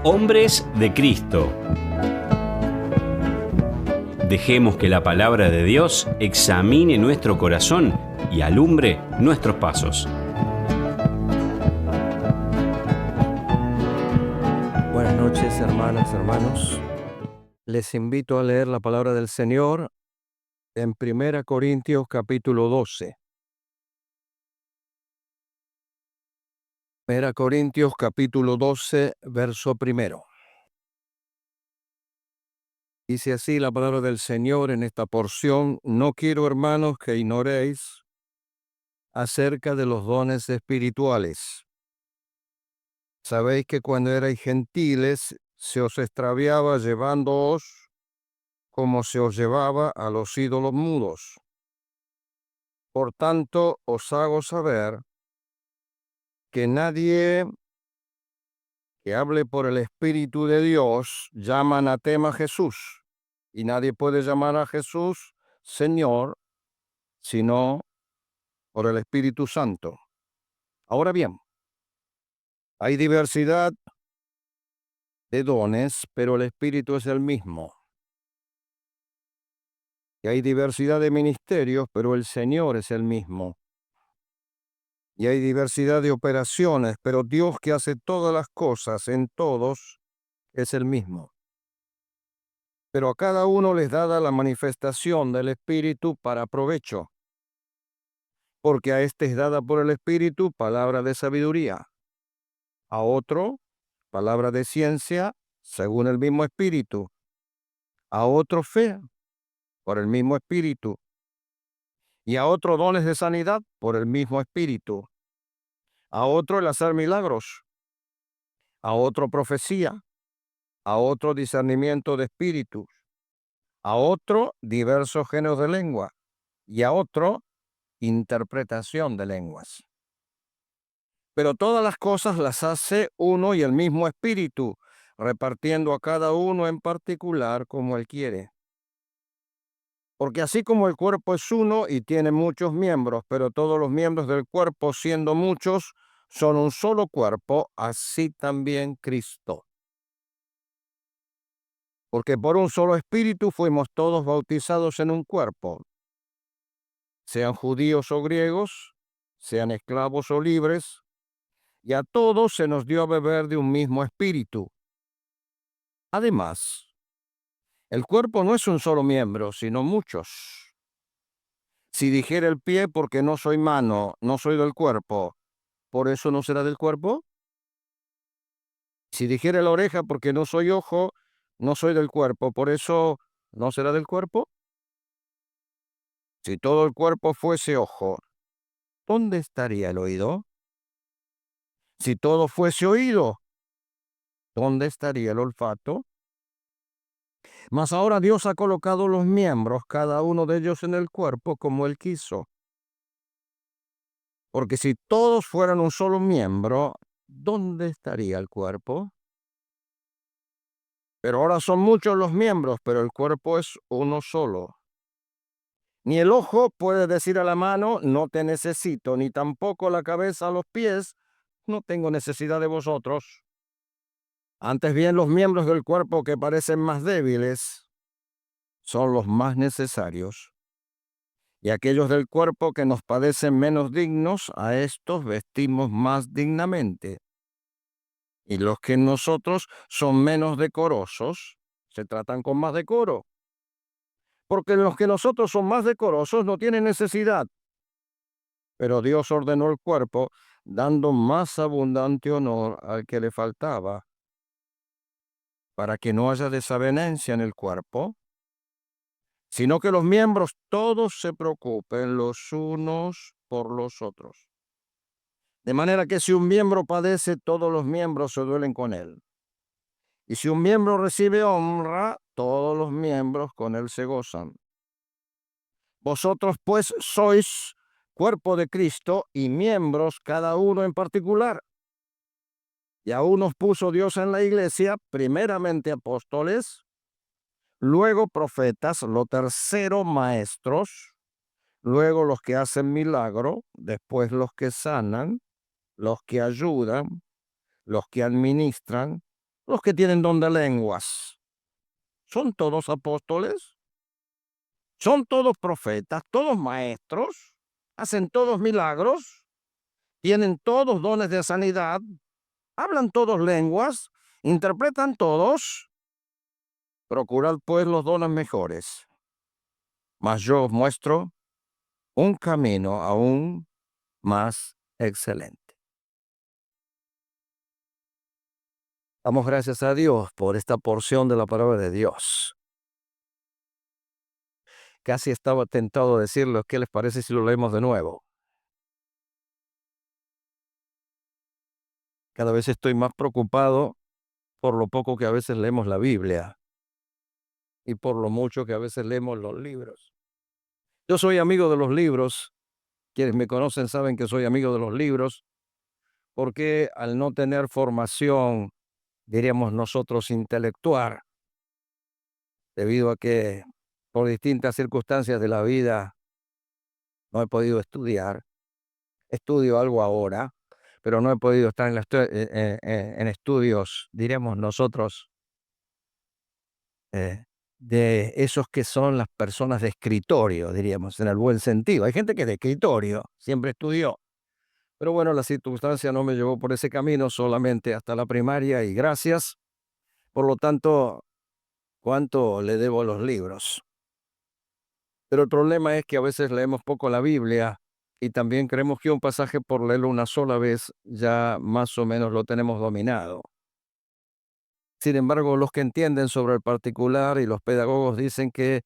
Hombres de Cristo. Dejemos que la palabra de Dios examine nuestro corazón y alumbre nuestros pasos. Buenas noches, hermanas, hermanos. Les invito a leer la palabra del Señor en 1 Corintios capítulo 12. 1 Corintios capítulo 12, verso 1. Dice así la palabra del Señor en esta porción: No quiero, hermanos, que ignoréis acerca de los dones espirituales. Sabéis que cuando erais gentiles se os extraviaba llevándoos como se os llevaba a los ídolos mudos. Por tanto, os hago saber que nadie que hable por el Espíritu de Dios llama anatema a Jesús, y nadie puede llamar a Jesús Señor sino por el Espíritu Santo. Ahora bien, hay diversidad de dones, pero el Espíritu es el mismo. Y hay diversidad de ministerios, pero el Señor es el mismo. Y hay diversidad de operaciones, pero Dios, que hace todas las cosas en todos, es el mismo. Pero a cada uno les dada la manifestación del Espíritu para provecho, porque a este es dada por el Espíritu palabra de sabiduría, a otro palabra de ciencia según el mismo Espíritu, a otro fe por el mismo Espíritu, y a otro dones de sanidad por el mismo Espíritu, a otro el hacer milagros, a otro profecía, a otro discernimiento de espíritus, a otro diversos géneros de lengua, y a otro interpretación de lenguas. Pero todas las cosas las hace uno y el mismo Espíritu, repartiendo a cada uno en particular como Él quiere. Porque así como el cuerpo es uno y tiene muchos miembros, pero todos los miembros del cuerpo, siendo muchos, son un solo cuerpo, así también Cristo. Porque por un solo Espíritu fuimos todos bautizados en un cuerpo, sean judíos o griegos, sean esclavos o libres, y a todos se nos dio a beber de un mismo Espíritu. Además, el cuerpo no es un solo miembro, sino muchos. Si dijera el pie, porque no soy mano, no soy del cuerpo, ¿por eso no será del cuerpo? Si dijera la oreja, porque no soy ojo, no soy del cuerpo, ¿por eso no será del cuerpo? Si todo el cuerpo fuese ojo, ¿dónde estaría el oído? Si todo fuese oído, ¿dónde estaría el olfato? Mas ahora Dios ha colocado los miembros, cada uno de ellos en el cuerpo, como Él quiso. Porque si todos fueran un solo miembro, ¿dónde estaría el cuerpo? Pero ahora son muchos los miembros, pero el cuerpo es uno solo. Ni el ojo puede decir a la mano, no te necesito, ni tampoco la cabeza a los pies, no tengo necesidad de vosotros. Antes bien, los miembros del cuerpo que parecen más débiles son los más necesarios. Y aquellos del cuerpo que nos parecen menos dignos, a estos vestimos más dignamente. Y los que en nosotros son menos decorosos, se tratan con más decoro. Porque los que nosotros son más decorosos no tienen necesidad. Pero Dios ordenó el cuerpo, dando más abundante honor al que le faltaba, para que no haya desavenencia en el cuerpo, sino que los miembros todos se preocupen los unos por los otros. De manera que si un miembro padece, todos los miembros se duelen con él. Y si un miembro recibe honra, todos los miembros con él se gozan. Vosotros pues sois cuerpo de Cristo y miembros cada uno en particular. Y a unos puso Dios en la iglesia, primeramente apóstoles, luego profetas, lo tercero maestros, luego los que hacen milagro, después los que sanan, los que ayudan, los que administran, los que tienen don de lenguas. ¿Son todos apóstoles? ¿Son todos profetas? ¿Todos maestros? ¿Hacen todos milagros? ¿Tienen todos dones de sanidad? ¿Hablan todos lenguas? ¿Interpretan todos? Procurad pues los dones mejores. Mas yo os muestro un camino aún más excelente. Damos gracias a Dios por esta porción de la palabra de Dios. Casi estaba tentado a decirles, ¿qué les parece si lo leemos de nuevo? Cada vez estoy más preocupado por lo poco que a veces leemos la Biblia y por lo mucho que a veces leemos los libros. Yo soy amigo de los libros. Quienes me conocen saben que soy amigo de los libros, porque al no tener formación, diríamos nosotros, intelectual, debido a que por distintas circunstancias de la vida no he podido estudiar, estudio algo ahora, pero no he podido estar en estudios, diríamos nosotros, de esos que son las personas de escritorio, diríamos, en el buen sentido. Hay gente que es de escritorio, siempre estudió. Pero bueno, la circunstancia no me llevó por ese camino, solamente hasta la primaria y gracias. Por lo tanto, ¿cuánto le debo a los libros? Pero el problema es que a veces leemos poco la Biblia y también creemos que un pasaje por leerlo una sola vez ya más o menos lo tenemos dominado. Sin embargo, los que entienden sobre el particular y los pedagogos dicen que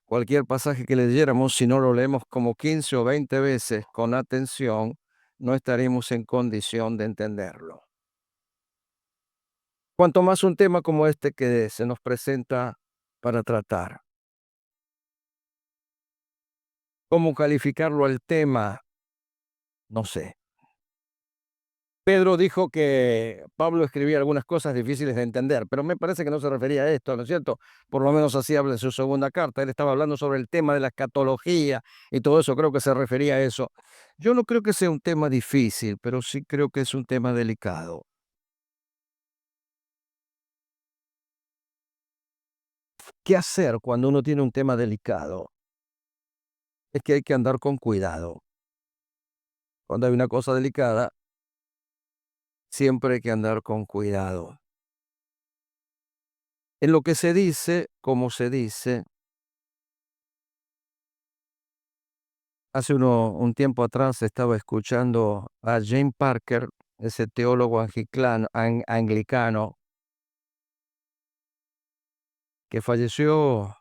cualquier pasaje que leyéramos, si no lo leemos como 15 o 20 veces con atención, no estaríamos en condición de entenderlo. Cuanto más un tema como este que se nos presenta para tratar. ¿Cómo calificarlo al tema? No sé. Pedro dijo que Pablo escribía algunas cosas difíciles de entender, pero me parece que no se refería a esto, ¿no es cierto? Por lo menos así habla en su segunda carta. Él estaba hablando sobre el tema de la escatología y todo eso, creo que se refería a eso. Yo no creo que sea un tema difícil, pero sí creo que es un tema delicado. ¿Qué hacer cuando uno tiene un tema delicado? Es que hay que andar con cuidado. Cuando hay una cosa delicada, siempre hay que andar con cuidado. En lo que se dice, como se dice, hace un tiempo atrás estaba escuchando a James Parker, ese teólogo anglicano, que falleció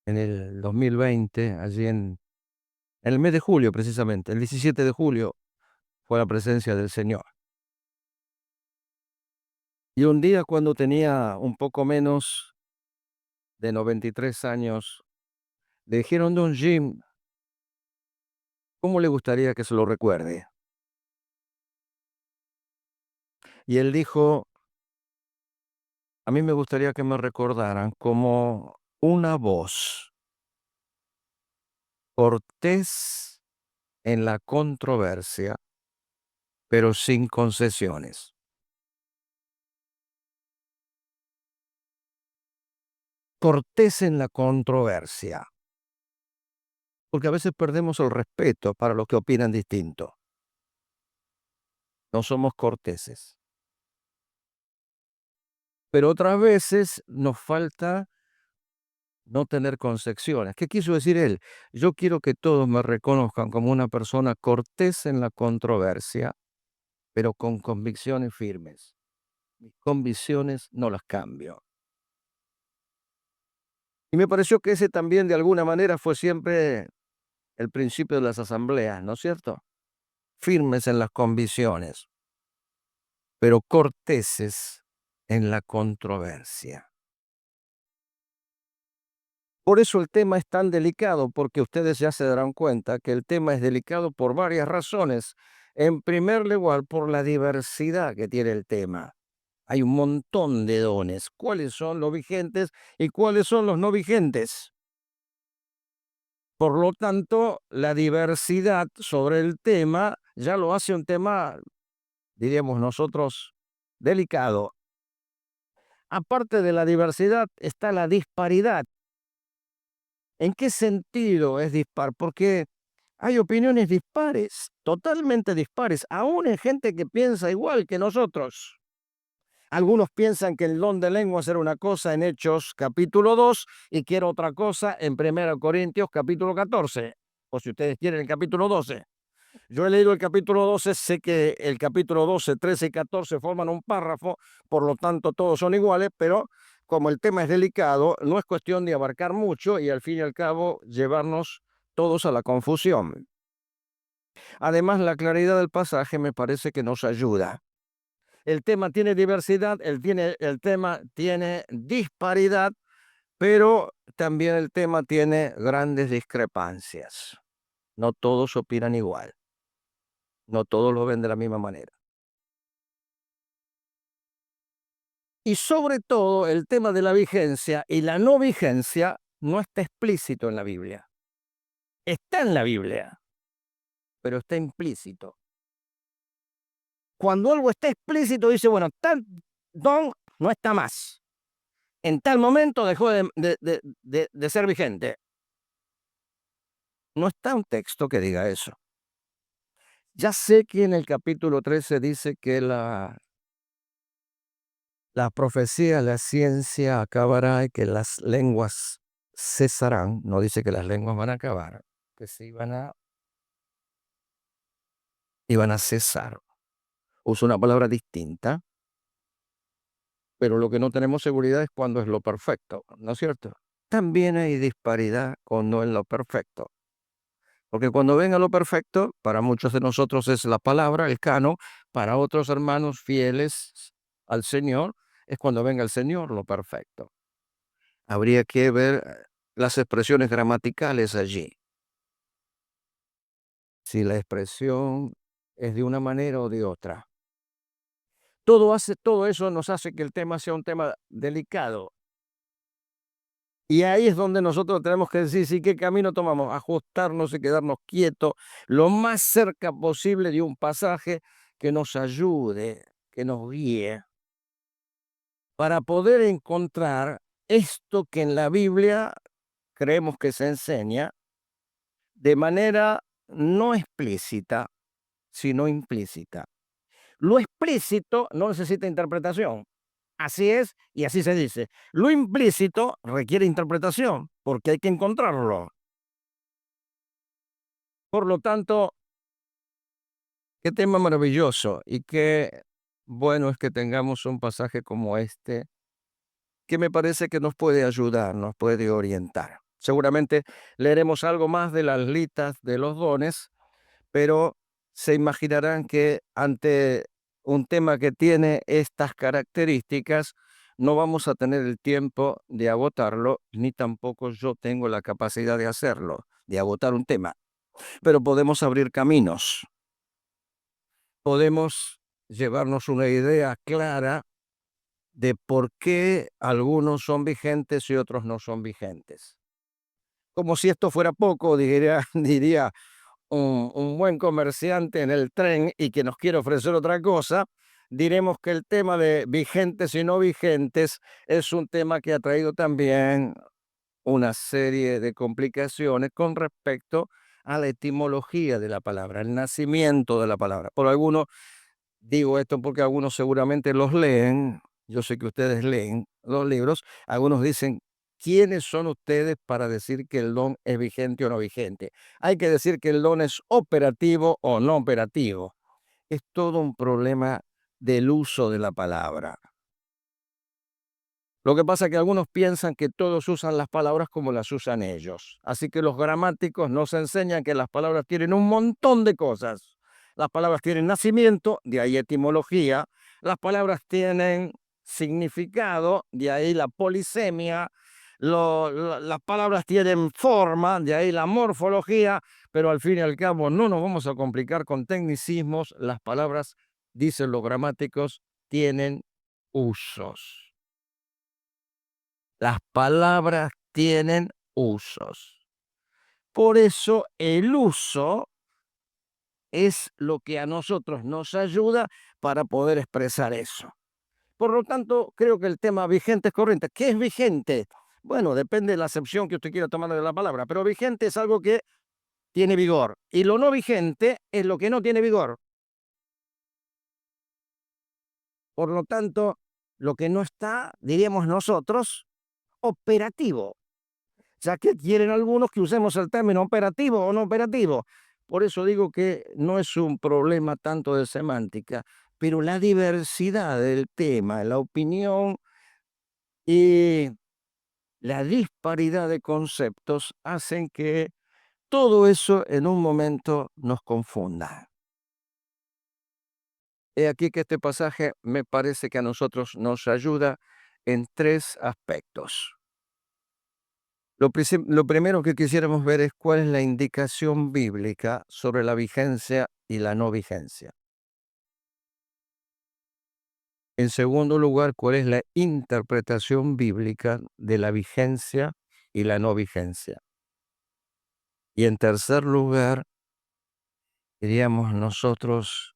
en el 2020, allí en el mes de julio precisamente, el 17 de julio fue la presencia del Señor. Y un día cuando tenía un poco menos de 93 años, le dijeron: Don Jim, ¿cómo le gustaría que se lo recuerde? Y él dijo: a mí me gustaría que me recordaran como una voz cortés en la controversia, pero sin concesiones. Cortés en la controversia, porque a veces perdemos el respeto para los que opinan distinto. No somos corteses. Pero otras veces nos falta no tener concesiones. ¿Qué quiso decir él? Yo quiero que todos me reconozcan como una persona cortés en la controversia, pero con convicciones firmes. Mis convicciones no las cambio. Y me pareció que ese también de alguna manera fue siempre el principio de las asambleas, ¿no es cierto? Firmes en las convicciones, pero corteses en la controversia. Por eso el tema es tan delicado, porque ustedes ya se darán cuenta que el tema es delicado por varias razones. En primer lugar, por la diversidad que tiene el tema. Hay un montón de dones. ¿Cuáles son los vigentes y cuáles son los no vigentes? Por lo tanto, la diversidad sobre el tema ya lo hace un tema diríamos nosotros, delicado. Aparte de la diversidad está la disparidad. ¿En qué sentido es dispar? Porque hay opiniones dispares, totalmente dispares, aún en gente que piensa igual que nosotros. Algunos piensan que el don de lenguas era una cosa en Hechos capítulo 2 y que era otra cosa en 1 Corintios capítulo 14, o si ustedes quieren el capítulo 12. Yo he leído el capítulo 12, sé que el capítulo 12, 13 y 14 forman un párrafo, por lo tanto todos son iguales, pero como el tema es delicado, no es cuestión de abarcar mucho y al fin y al cabo llevarnos todos a la confusión. Además, la claridad del pasaje me parece que nos ayuda. El tema tiene diversidad, el tema tiene disparidad, pero también el tema tiene grandes discrepancias. No todos opinan igual, no todos lo ven de la misma manera. Y sobre todo, el tema de la vigencia y la no vigencia no está explícito en la Biblia. Está en la Biblia, pero está implícito. Cuando algo está explícito, dice, bueno, tal don no está más. En tal momento dejó de ser vigente. No está un texto que diga eso. Ya sé que en el capítulo 13 dice que la profecía, la ciencia acabará y que las lenguas cesarán. No dice que las lenguas van a acabar, que se iban a cesar. Usa una palabra distinta, pero lo que no tenemos seguridad es cuándo es lo perfecto, ¿no es cierto? También hay disparidad con no en lo perfecto. Porque cuando venga lo perfecto, para muchos de nosotros es la palabra, el canon, para otros hermanos fieles al Señor, es cuando venga el Señor lo perfecto. Habría que ver las expresiones gramaticales allí. Si la expresión es de una manera o de otra. Todo eso nos hace que el tema sea un tema delicado. Y ahí es donde nosotros tenemos que decir, sí, ¿qué camino tomamos? Ajustarnos y quedarnos quietos lo más cerca posible de un pasaje que nos ayude, que nos guíe, para poder encontrar esto que en la Biblia creemos que se enseña de manera no explícita, sino implícita. Lo explícito no necesita interpretación. Así es y así se dice. Lo implícito requiere interpretación porque hay que encontrarlo. Por lo tanto, qué tema maravilloso y qué bueno es que tengamos un pasaje como este, que me parece que nos puede ayudar, nos puede orientar. Seguramente leeremos algo más de las listas de los dones, pero se imaginarán que ante un tema que tiene estas características, no vamos a tener el tiempo de agotarlo, ni tampoco yo tengo la capacidad de hacerlo, de agotar un tema, pero podemos abrir caminos. Podemos llevarnos una idea clara de por qué algunos son vigentes y otros no son vigentes. Como si esto fuera poco, diría un buen comerciante en el tren y que nos quiere ofrecer otra cosa, diremos que el tema de vigentes y no vigentes es un tema que ha traído también una serie de complicaciones con respecto a la etimología de la palabra, el nacimiento de la palabra. Por algunos digo esto porque algunos seguramente los leen, yo sé que ustedes leen los libros, algunos dicen, ¿quiénes son ustedes para decir que el don es vigente o no vigente? Hay que decir que el don es operativo o no operativo. Es todo un problema del uso de la palabra. Lo que pasa es que algunos piensan que todos usan las palabras como las usan ellos. Así que los gramáticos nos enseñan que las palabras tienen un montón de cosas. Las palabras tienen nacimiento, de ahí etimología. Las palabras tienen significado, de ahí la polisemia. Las palabras tienen forma, de ahí la morfología, pero al fin y al cabo no nos vamos a complicar con tecnicismos. Las palabras, dicen los gramáticos, tienen usos. Las palabras tienen usos. Por eso el uso es lo que a nosotros nos ayuda para poder expresar eso. Por lo tanto, creo que el tema vigente es corriente. ¿Qué es vigente? Bueno, depende de la acepción que usted quiera tomar de la palabra, pero vigente es algo que tiene vigor. Y lo no vigente es lo que no tiene vigor. Por lo tanto, lo que no está, diríamos nosotros, operativo, ya que quieren algunos que usemos el término operativo o no operativo. Por eso digo que no es un problema tanto de semántica, pero la diversidad del tema, la opinión y la disparidad de conceptos hacen que todo eso en un momento nos confunda. He aquí que este pasaje me parece que a nosotros nos ayuda en tres aspectos. Lo primero que quisiéramos ver es cuál es la indicación bíblica sobre la vigencia y la no vigencia. En segundo lugar, cuál es la interpretación bíblica de la vigencia y la no vigencia. Y en tercer lugar, diríamos nosotros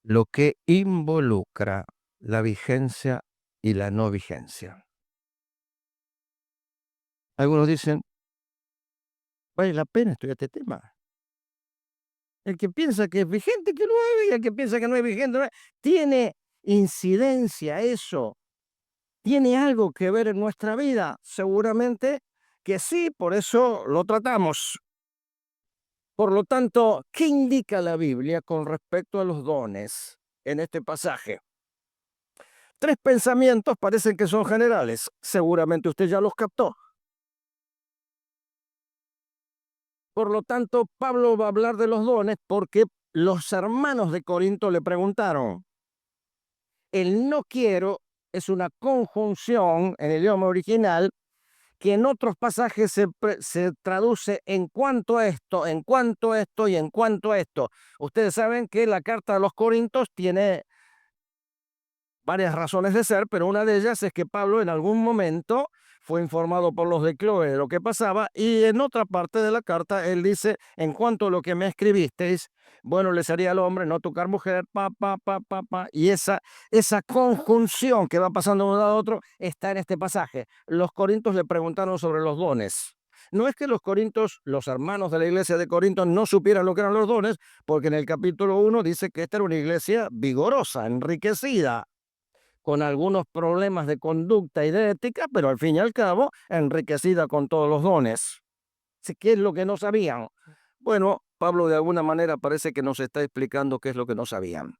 lo que involucra la vigencia y la no vigencia. Algunos dicen, vale la pena estudiar este tema. El que piensa que es vigente, que lo haga, y el que piensa que no es vigente, no es. ¿Tiene incidencia eso? ¿Tiene algo que ver en nuestra vida? Seguramente que sí, por eso lo tratamos. Por lo tanto, ¿qué indica la Biblia con respecto a los dones en este pasaje? Tres pensamientos parecen que son generales. Seguramente usted ya los captó. Por lo tanto, Pablo va a hablar de los dones porque los hermanos de Corinto le preguntaron. El no quiero es una conjunción en el idioma original que en otros pasajes se traduce en cuanto a esto, en cuanto a esto y en cuanto a esto. Ustedes saben que la carta de los Corintios tiene varias razones de ser, pero una de ellas es que Pablo en algún momento fue informado por los de Cloé de lo que pasaba, y en otra parte de la carta él dice, en cuanto a lo que me escribisteis, bueno, le sería al hombre no tocar mujer, y esa conjunción que va pasando de un lado a otro está en este pasaje. Los corintios le preguntaron sobre los dones. No es que los corintios, los hermanos de la iglesia de Corinto, no supieran lo que eran los dones, porque en el capítulo 1 dice que esta era una iglesia vigorosa, enriquecida, con algunos problemas de conducta y de ética, pero al fin y al cabo enriquecida con todos los dones. ¿Qué es lo que no sabían? Bueno, Pablo de alguna manera parece que nos está explicando qué es lo que no sabían.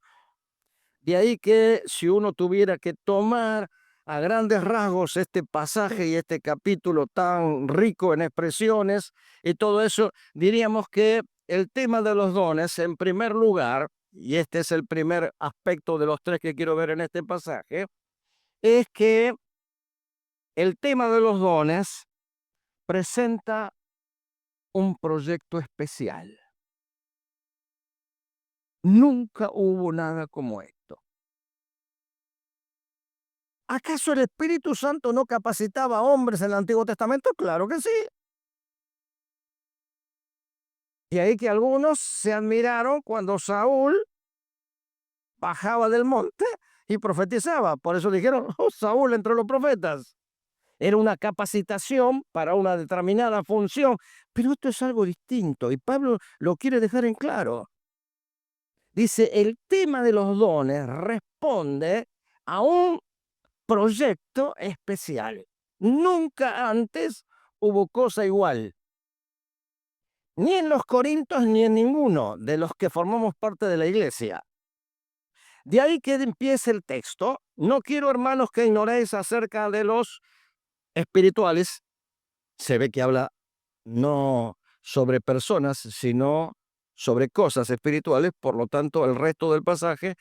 De ahí que si uno tuviera que tomar a grandes rasgos este pasaje y este capítulo tan rico en expresiones y todo eso, diríamos que el tema de los dones, en primer lugar, y este es el primer aspecto de los tres que quiero ver en este pasaje, es que el tema de los dones presenta un proyecto especial. Nunca hubo nada como esto. ¿Acaso el Espíritu Santo no capacitaba a hombres en el Antiguo Testamento? Claro que sí. Y ahí que algunos se admiraron cuando Saúl bajaba del monte y profetizaba. Por eso dijeron, oh, Saúl entre los profetas. Era una capacitación para una determinada función, pero esto es algo distinto y Pablo lo quiere dejar en claro. Dice, el tema de los dones responde a un proyecto especial. Nunca antes hubo cosa igual, ni en los Corintios ni en ninguno de los que formamos parte de la iglesia. De ahí que empiece el texto. No quiero, hermanos, que ignoréis acerca de los espirituales. Se ve que habla no sobre personas, sino sobre cosas espirituales. Por lo tanto, el resto del pasaje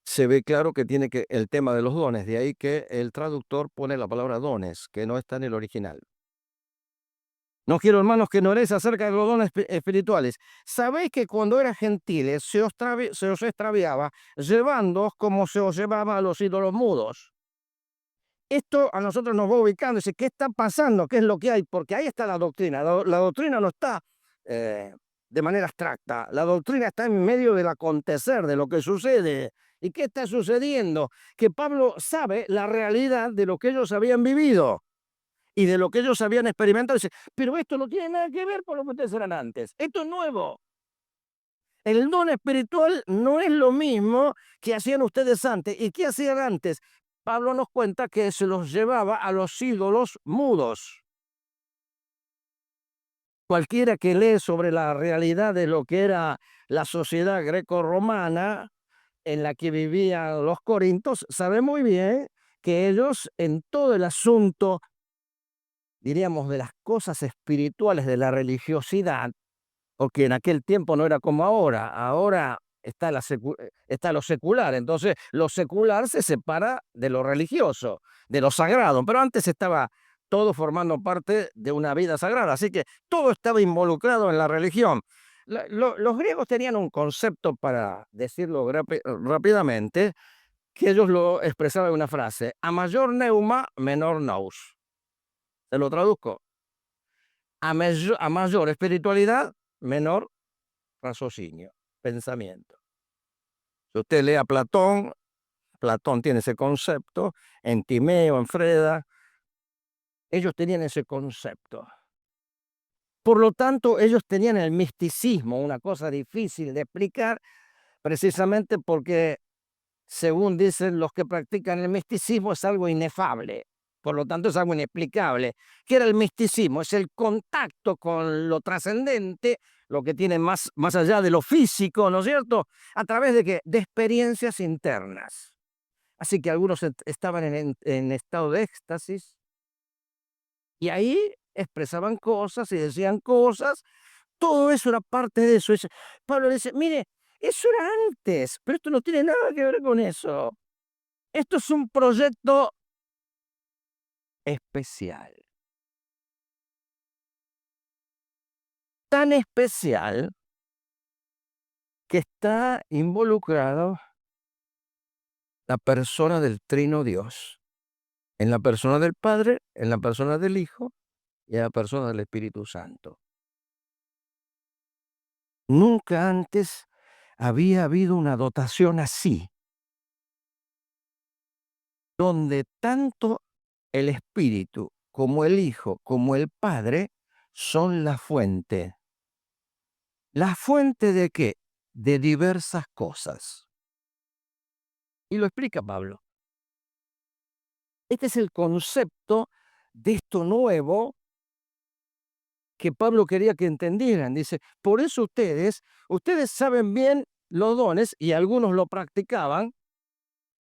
se ve claro que tiene que el tema de los dones. De ahí que el traductor pone la palabra dones, que no está en el original. No quiero, hermanos, que ignoréis acerca de los dones espirituales. Sabéis que cuando eras gentiles se os extraviaba, llevándoos como se os llevaba a los ídolos mudos. Esto a nosotros nos va ubicando. Dice, ¿qué está pasando? ¿Qué es lo que hay? Porque ahí está la doctrina. La doctrina no está de manera abstracta. La doctrina está en medio del acontecer, de lo que sucede. ¿Y qué está sucediendo? Que Pablo sabe la realidad de lo que ellos habían vivido y de lo que ellos habían experimentado. Dice, pero esto no tiene nada que ver con lo que ustedes eran antes. Esto es nuevo. El don espiritual no es lo mismo que hacían ustedes antes. ¿Y qué hacían antes? Pablo nos cuenta que se los llevaba a los ídolos mudos. Cualquiera que lee sobre la realidad de lo que era la sociedad greco-romana en la que vivían los corintios, sabe muy bien que ellos en todo el asunto, diríamos, de las cosas espirituales, de la religiosidad, porque en aquel tiempo no era como ahora, ahora está, está lo secular, entonces lo secular se separa de lo religioso, de lo sagrado, pero antes estaba todo formando parte de una vida sagrada, así que todo estaba involucrado en la religión. Los griegos tenían un concepto, para decirlo rápidamente, que ellos lo expresaban en una frase: a mayor neuma, menor nous. Se lo traduzco: a mayor espiritualidad, menor raciocinio, pensamiento. Si usted lee a Platón, Platón tiene ese concepto, en Timeo, en Freda, ellos tenían ese concepto. Por lo tanto, ellos tenían el misticismo, una cosa difícil de explicar, precisamente porque, según dicen los que practican el misticismo, es algo inefable. Por lo tanto, es algo inexplicable. ¿Qué era el misticismo? Es el contacto con lo trascendente, lo que tiene más allá de lo físico, ¿no es cierto? ¿A través de qué? De experiencias internas. Así que algunos estaban en estado de éxtasis y ahí expresaban cosas y decían cosas. Todo eso era parte de eso. Pablo dice, mire, eso era antes, pero esto no tiene nada que ver con eso. Esto es un proyecto especial. Tan especial que está involucrado la persona del Trino Dios, en la persona del Padre, en la persona del Hijo y en la persona del Espíritu Santo. Nunca antes había habido una dotación así, donde tanto el Espíritu como el Hijo como el Padre son la fuente. ¿La fuente de qué? De diversas cosas. Y lo explica Pablo. Este es el concepto de esto nuevo que Pablo quería que entendieran. Dice, por eso ustedes saben bien los dones, y algunos lo practicaban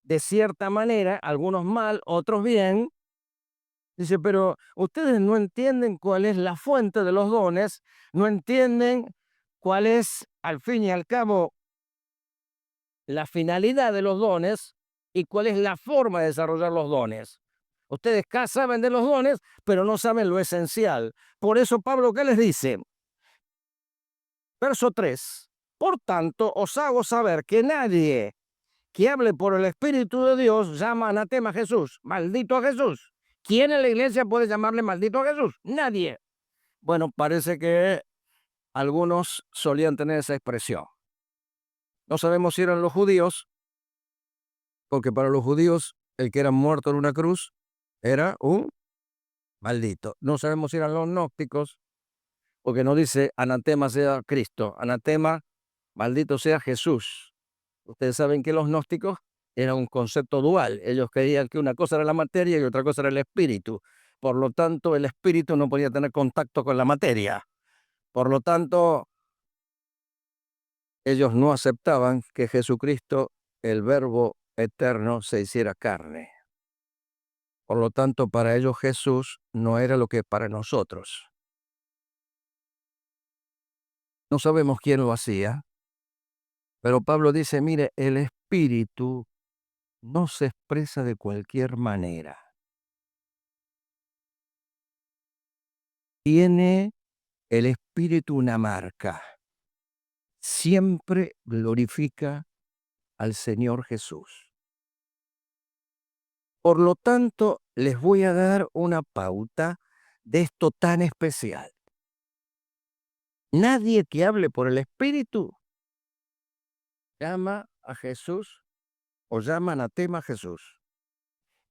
de cierta manera, algunos mal, otros bien. Dice, pero ustedes no entienden cuál es la fuente de los dones, no entienden cuál es, al fin y al cabo, la finalidad de los dones y cuál es la forma de desarrollar los dones. Ustedes acá saben de los dones, pero no saben lo esencial. Por eso Pablo, ¿qué les dice? Verso 3. Por tanto, os hago saber que nadie que hable por el Espíritu de Dios llama anatema a Jesús, maldito a Jesús. ¿Quién en la iglesia puede llamarle maldito a Jesús? Nadie. Bueno, parece que algunos solían tener esa expresión. No sabemos si eran los judíos, porque para los judíos el que era muerto en una cruz era un maldito. No sabemos si eran los gnósticos, porque no dice anatema sea Cristo, anatema, maldito sea Jesús. Ustedes saben que los gnósticos era un concepto dual. Ellos creían que una cosa era la materia y otra cosa era el espíritu. Por lo tanto, el espíritu no podía tener contacto con la materia. Por lo tanto, ellos no aceptaban que Jesucristo, el Verbo eterno, se hiciera carne. Por lo tanto, para ellos Jesús no era lo que para nosotros. No sabemos quién lo hacía, pero Pablo dice, mire, el espíritu no se expresa de cualquier manera. Tiene el espíritu una marca. Siempre glorifica al Señor Jesús. Por lo tanto, les voy a dar una pauta de esto tan especial. Nadie que hable por el Espíritu llama a Jesús o llama anatema a Jesús.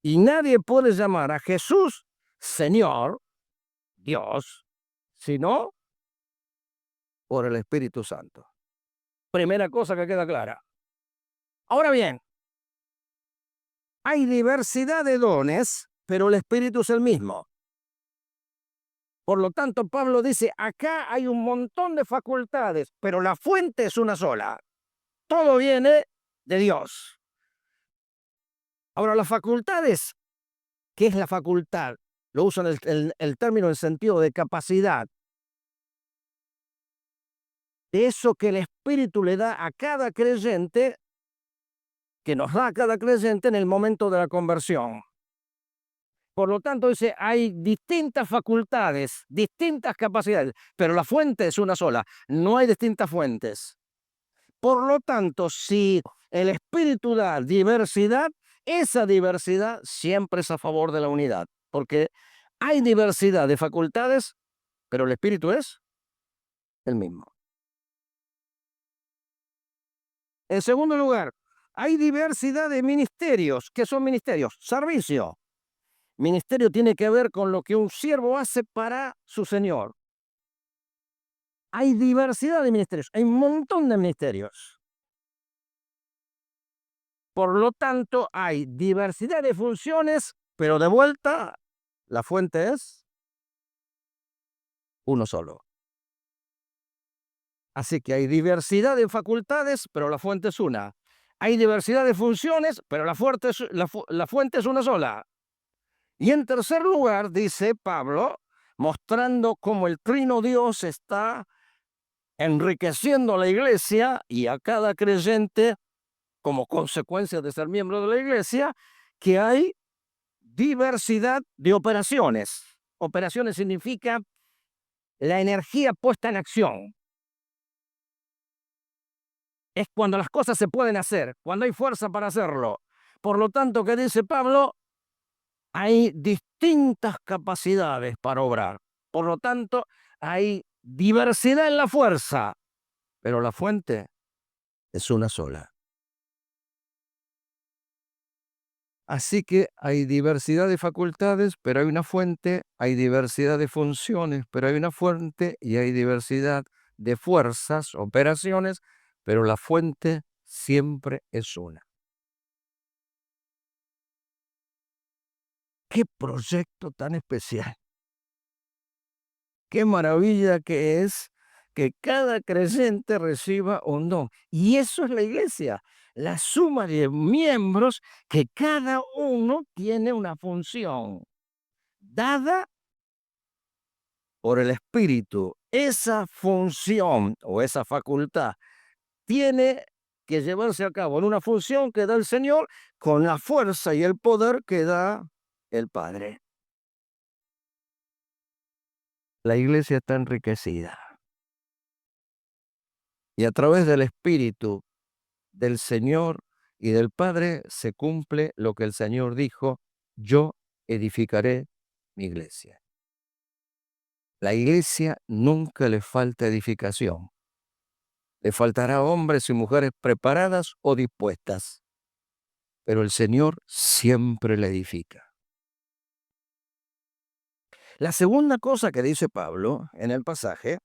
Y nadie puede llamar a Jesús Señor, Dios, sino por el Espíritu Santo. Primera cosa que queda clara. Ahora bien, hay diversidad de dones, pero el Espíritu es el mismo. Por lo tanto, Pablo dice, acá hay un montón de facultades, pero la fuente es una sola. Todo viene de Dios. Ahora, las facultades, ¿qué es la facultad? Lo usan el término en sentido de capacidad. De eso que el Espíritu le da a cada creyente, que nos da a cada creyente en el momento de la conversión. Por lo tanto, dice, hay distintas facultades, distintas capacidades, pero la fuente es una sola, no hay distintas fuentes. Por lo tanto, si el Espíritu da diversidad, esa diversidad siempre es a favor de la unidad, porque hay diversidad de facultades, pero el Espíritu es el mismo. En segundo lugar, hay diversidad de ministerios. ¿Qué son ministerios? Servicio. Ministerio tiene que ver con lo que un siervo hace para su Señor. Hay diversidad de ministerios, hay un montón de ministerios. Por lo tanto, hay diversidad de funciones, pero de vuelta, la fuente es uno solo. Así que hay diversidad de facultades, pero la fuente es una. Hay diversidad de funciones, pero la fuente es una sola. Y en tercer lugar, dice Pablo, mostrando cómo el trino Dios está enriqueciendo a la iglesia y a cada creyente como consecuencia de ser miembro de la iglesia, que hay diversidad de operaciones. Operaciones significa la energía puesta en acción. Es cuando las cosas se pueden hacer, cuando hay fuerza para hacerlo. Por lo tanto, ¿qué dice Pablo? Hay distintas capacidades para obrar. Por lo tanto, hay diversidad en la fuerza, pero la fuente es una sola. Así que hay diversidad de facultades, pero hay una fuente, hay diversidad de funciones, pero hay una fuente, y hay diversidad de fuerzas, operaciones, pero la fuente siempre es una. ¡Qué proyecto tan especial! ¡Qué maravilla que es que cada creyente reciba un don! Y eso es la iglesia, la suma de miembros que cada uno tiene una función dada por el Espíritu. Esa función o esa facultad tiene que llevarse a cabo en una función que da el Señor con la fuerza y el poder que da el Padre. La iglesia está enriquecida. Y a través del Espíritu del Señor y del Padre se cumple lo que el Señor dijo: yo edificaré mi iglesia. La iglesia nunca le falta edificación. Le faltará hombres y mujeres preparadas o dispuestas, pero el Señor siempre la edifica. La segunda cosa que dice Pablo en el pasaje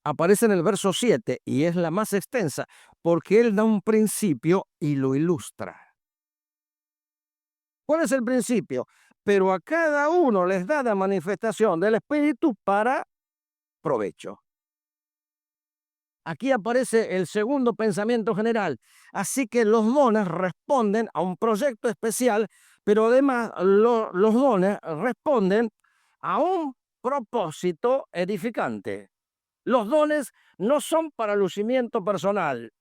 aparece en el verso 7 y es la más extensa, porque él da un principio y lo ilustra. ¿Cuál es el principio? Pero a cada uno les da la manifestación del Espíritu para provecho. Aquí aparece el segundo pensamiento general. Así que los dones responden a un proyecto especial, pero además los dones responden a un propósito edificante. Los dones no son para lucimiento personal.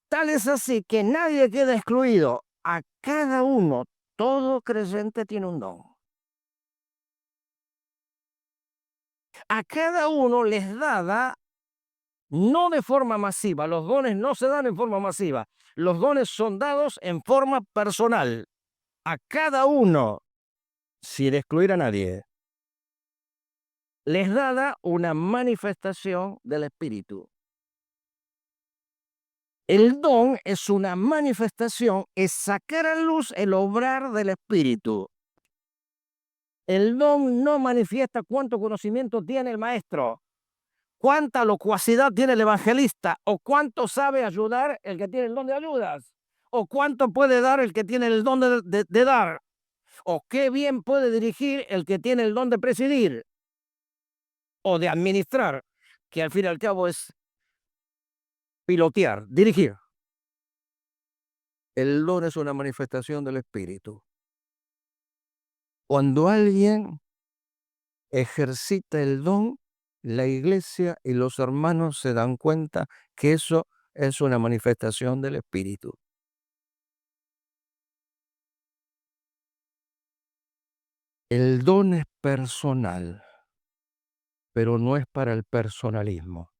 Tal es así que nadie queda excluido. A cada uno, todo creyente tiene un don. A cada uno les da no de forma masiva, los dones no se dan en forma masiva, los dones son dados en forma personal, a cada uno, sin excluir a nadie. les dada una manifestación del Espíritu. El don es una manifestación, es sacar a luz el obrar del Espíritu. El don no manifiesta cuánto conocimiento tiene el maestro, cuánta locuacidad tiene el evangelista, o cuánto sabe ayudar el que tiene el don de ayudas, o cuánto puede dar el que tiene el don de dar, o qué bien puede dirigir el que tiene el don de presidir o de administrar, que al fin y al cabo es pilotear, dirigir. El don es una manifestación del Espíritu. Cuando alguien ejercita el don, la iglesia y los hermanos se dan cuenta que eso es una manifestación del Espíritu. El don es personal, pero no es para el personalismo.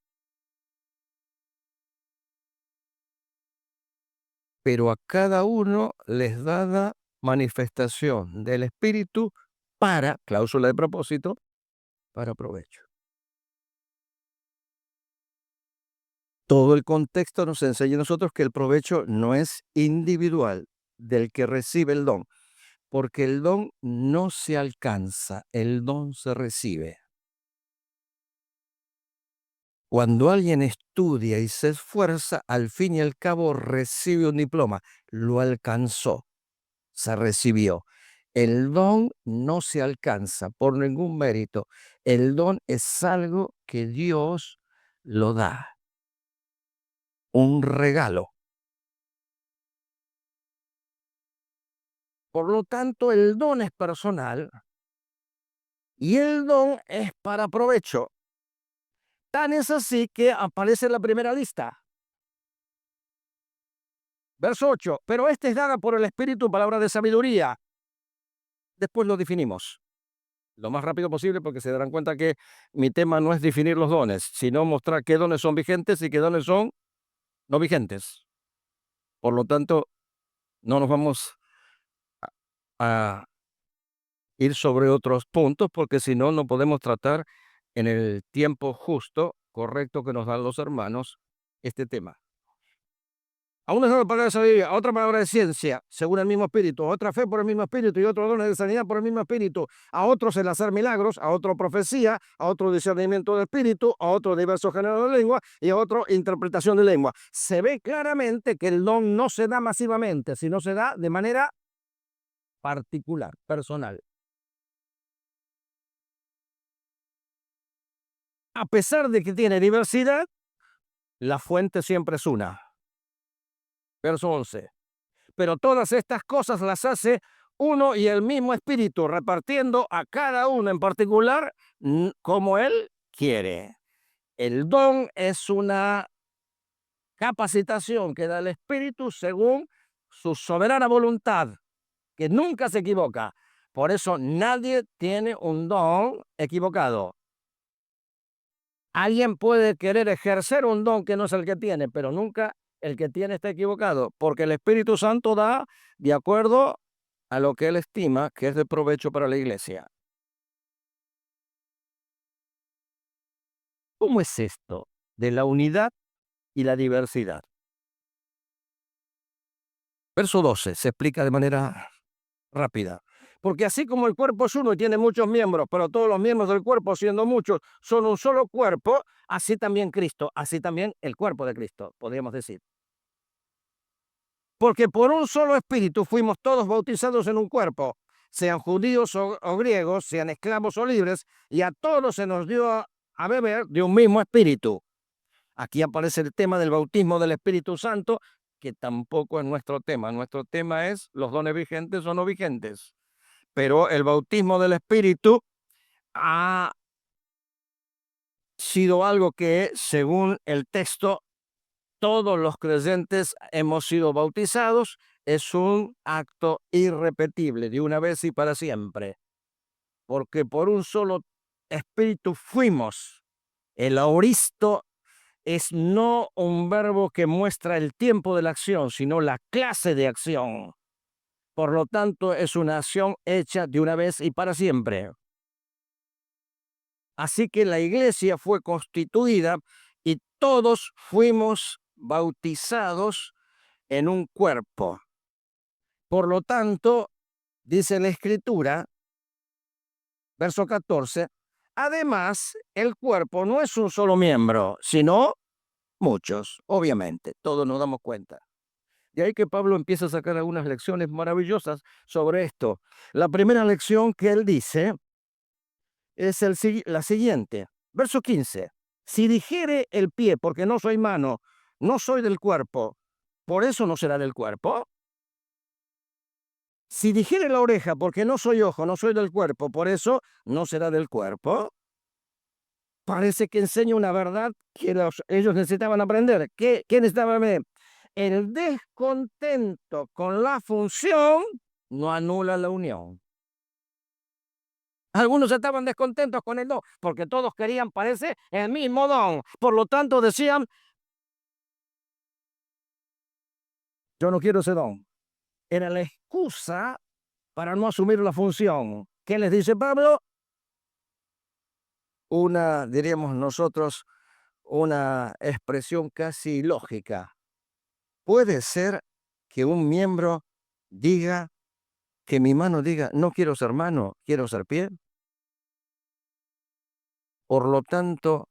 Pero a cada uno les da manifestación del Espíritu para, cláusula de propósito, para provecho. Todo el contexto nos enseña a nosotros que el provecho no es individual del que recibe el don, porque el don no se alcanza, el don se recibe. Cuando alguien estudia y se esfuerza, al fin y al cabo recibe un diploma, lo alcanzó, se recibió. El don no se alcanza por ningún mérito, el don es algo que Dios lo da, un regalo. Por lo tanto, el don es personal y el don es para provecho. Tan es así que aparece en la primera lista. Verso 8, pero esta es dada por el Espíritu palabra de sabiduría. Después lo definimos lo más rápido posible porque se darán cuenta que mi tema no es definir los dones, sino mostrar qué dones son vigentes y qué dones son no vigentes. Por lo tanto, no nos vamos a ir sobre otros puntos porque si no, no podemos tratar en el tiempo justo, correcto que nos dan los hermanos este tema. A una sola palabra de sabiduría, a otra palabra de ciencia, según el mismo espíritu, a otra fe por el mismo espíritu y otro dones de sanidad por el mismo espíritu, a otros el hacer milagros, a otro profecía, a otro discernimiento del espíritu, a otro diversos géneros de lengua y a otro interpretación de lengua. Se ve claramente que el don no se da masivamente, sino se da de manera particular, personal. A pesar de que tiene diversidad, la fuente siempre es una. Verso 11. Pero todas estas cosas las hace uno y el mismo espíritu, repartiendo a cada uno en particular como él quiere. El don es una capacitación que da el espíritu según su soberana voluntad, que nunca se equivoca. Por eso nadie tiene un don equivocado. Alguien puede querer ejercer un don que no es el que tiene, pero nunca el que tiene está equivocado, porque el Espíritu Santo da de acuerdo a lo que él estima que es de provecho para la iglesia. ¿Cómo es esto de la unidad y la diversidad? Verso 12 se explica de manera rápida. Porque así como el cuerpo es uno y tiene muchos miembros, pero todos los miembros del cuerpo, siendo muchos, son un solo cuerpo, así también Cristo, así también el cuerpo de Cristo, podríamos decir. Porque por un solo espíritu fuimos todos bautizados en un cuerpo, sean judíos o griegos, sean esclavos o libres, y a todos se nos dio a beber de un mismo espíritu. Aquí aparece el tema del bautismo del Espíritu Santo, que tampoco es nuestro tema. Nuestro tema es los dones vigentes o no vigentes. Pero el bautismo del Espíritu ha sido algo que, según el texto, todos los creyentes hemos sido bautizados, es un acto irrepetible, de una vez y para siempre. Porque por un solo espíritu fuimos. El aoristo es no un verbo que muestra el tiempo de la acción, sino la clase de acción. Por lo tanto, es una acción hecha de una vez y para siempre. Así que la iglesia fue constituida y todos fuimos bautizados en un cuerpo. Por lo tanto, dice la Escritura, verso 14, además, el cuerpo no es un solo miembro, sino muchos, obviamente, todos nos damos cuenta. De ahí que Pablo empieza a sacar algunas lecciones maravillosas sobre esto. La primera lección que él dice es la siguiente, verso 15. Si dijere el pie, porque no soy mano, no soy del cuerpo, ¿por eso no será del cuerpo? Si dijere la oreja, porque no soy ojo, no soy del cuerpo, por eso no será del cuerpo. Parece que enseña una verdad que ellos necesitaban aprender. ¿Qué necesitaban aprender? El descontento con la función no anula la unión. Algunos estaban descontentos con el don, porque todos querían, parece, el mismo don. Por lo tanto, decían, yo no quiero ese don. Era la excusa para no asumir la función. ¿Qué les dice Pablo? Diríamos nosotros, una expresión casi lógica. Puede ser que un miembro diga, que mi mano diga, no quiero ser mano, quiero ser pie. Por lo tanto,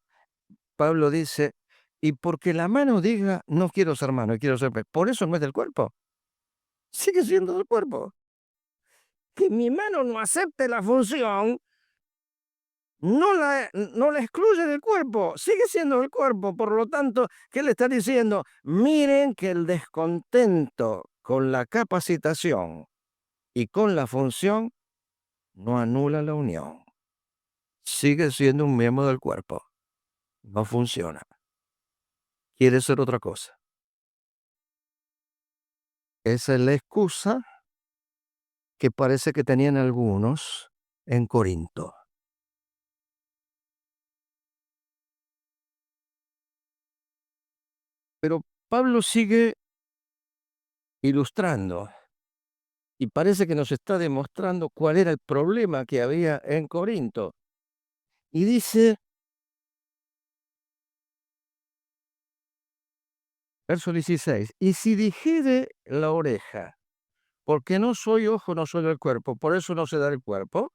Pablo dice, y porque la mano diga, no quiero ser mano, quiero ser pie, por eso no es del cuerpo. Sigue siendo del cuerpo. Que mi mano no acepte la función, no la excluye del cuerpo, sigue siendo del cuerpo. Por lo tanto, ¿qué le está diciendo? Miren que el descontento con la capacitación y con la función no anula la unión. Sigue siendo un miembro del cuerpo. No funciona. Quiere ser otra cosa. Esa es la excusa que parece que tenían algunos en Corinto. Pero Pablo sigue ilustrando y parece que nos está demostrando cuál era el problema que había en Corinto. Y dice, verso 16, y si dijere la oreja, porque no soy ojo, no soy del cuerpo, por eso no se da el cuerpo.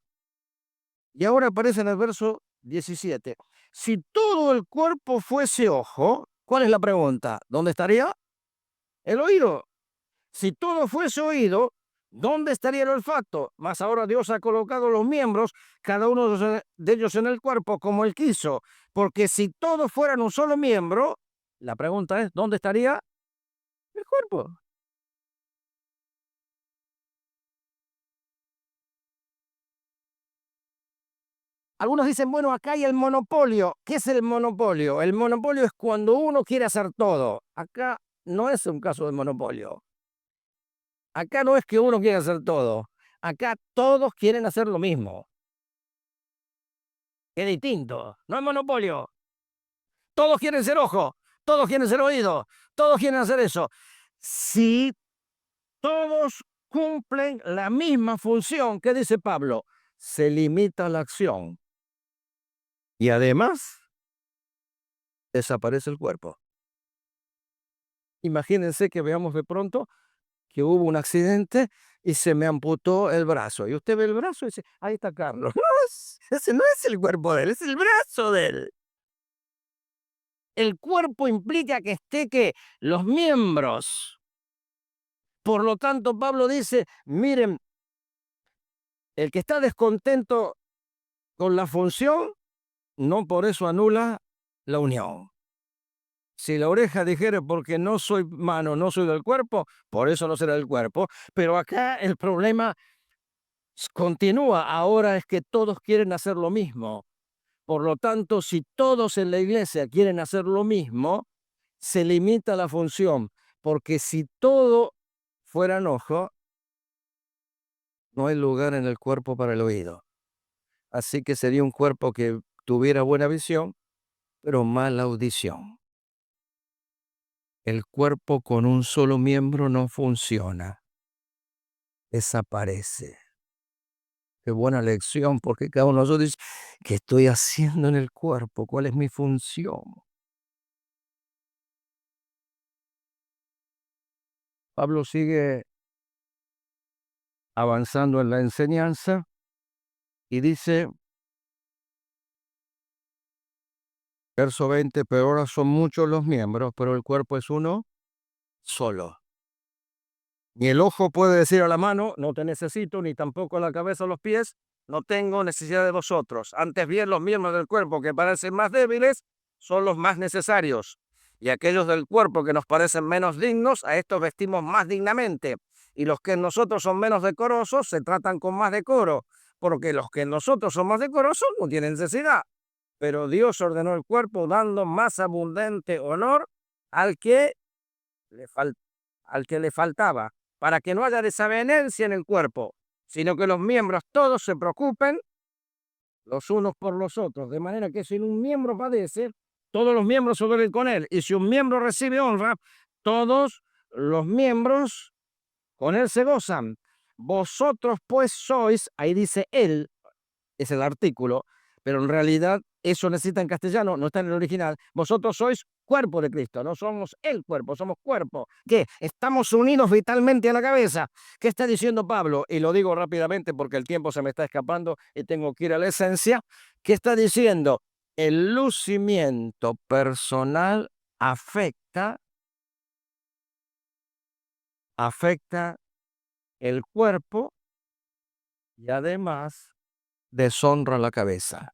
Y ahora aparece en el verso 17, si todo el cuerpo fuese ojo, ¿cuál es la pregunta? ¿Dónde estaría el oído? Si todo fuese oído, ¿dónde estaría el olfato? Mas ahora Dios ha colocado los miembros, cada uno de ellos en el cuerpo, como Él quiso. Porque si todos fueran un solo miembro, la pregunta es, ¿dónde estaría el cuerpo? Algunos dicen, bueno, acá hay el monopolio. ¿Qué es el monopolio? El monopolio es cuando uno quiere hacer todo. Acá no es un caso de monopolio. Acá no es que uno quiera hacer todo. Acá todos quieren hacer lo mismo. Es distinto. No es monopolio. Todos quieren ser ojo, todos quieren ser oído, todos quieren hacer eso. Si todos cumplen la misma función, ¿qué dice Pablo? Se limita la acción. Y además, desaparece el cuerpo. Imagínense que veamos de pronto que hubo un accidente y se me amputó el brazo. Y usted ve el brazo y dice, ahí está Carlos. Ese no es el cuerpo de él, es el brazo de él. El cuerpo implica que esté que los miembros. Por lo tanto, Pablo dice, miren, el que está descontento con la función, no por eso anula la unión. Si la oreja dijere, porque no soy mano, no soy del cuerpo, por eso no será del cuerpo. Pero acá el problema continúa. Ahora es que todos quieren hacer lo mismo. Por lo tanto, si todos en la iglesia quieren hacer lo mismo, se limita la función. Porque si todo fuera enojo, no hay lugar en el cuerpo para el oído. Así que sería un cuerpo que tuviera buena visión, pero mala audición. El cuerpo con un solo miembro no funciona, desaparece. Qué buena lección, porque cada uno de nosotros dice, ¿qué estoy haciendo en el cuerpo? ¿Cuál es mi función? Pablo sigue avanzando en la enseñanza y dice, verso 20, pero ahora son muchos los miembros, pero el cuerpo es uno solo. Ni el ojo puede decir a la mano, no te necesito, ni tampoco la cabeza o los pies, no tengo necesidad de vosotros. Antes bien, los miembros del cuerpo que parecen más débiles son los más necesarios. Y aquellos del cuerpo que nos parecen menos dignos, a estos vestimos más dignamente. Y los que en nosotros son menos decorosos, se tratan con más decoro. Porque los que en nosotros son más decorosos no tienen necesidad. Pero Dios ordenó el cuerpo dando más abundante honor al que le, al que le faltaba, para que no haya desavenencia en el cuerpo, sino que los miembros todos se preocupen los unos por los otros, de manera que si un miembro padece, todos los miembros se duelen con él, y si un miembro recibe honra, todos los miembros con él se gozan. Vosotros pues sois, ahí dice él, es el artículo, pero en realidad eso necesita en castellano, no está en el original. Vosotros sois cuerpo de Cristo, no somos el cuerpo, somos cuerpo. ¿Qué? Estamos unidos vitalmente a la cabeza. ¿Qué está diciendo Pablo? Y lo digo rápidamente porque el tiempo se me está escapando y tengo que ir a la esencia. ¿Qué está diciendo? El lucimiento personal afecta el cuerpo y además deshonra la cabeza.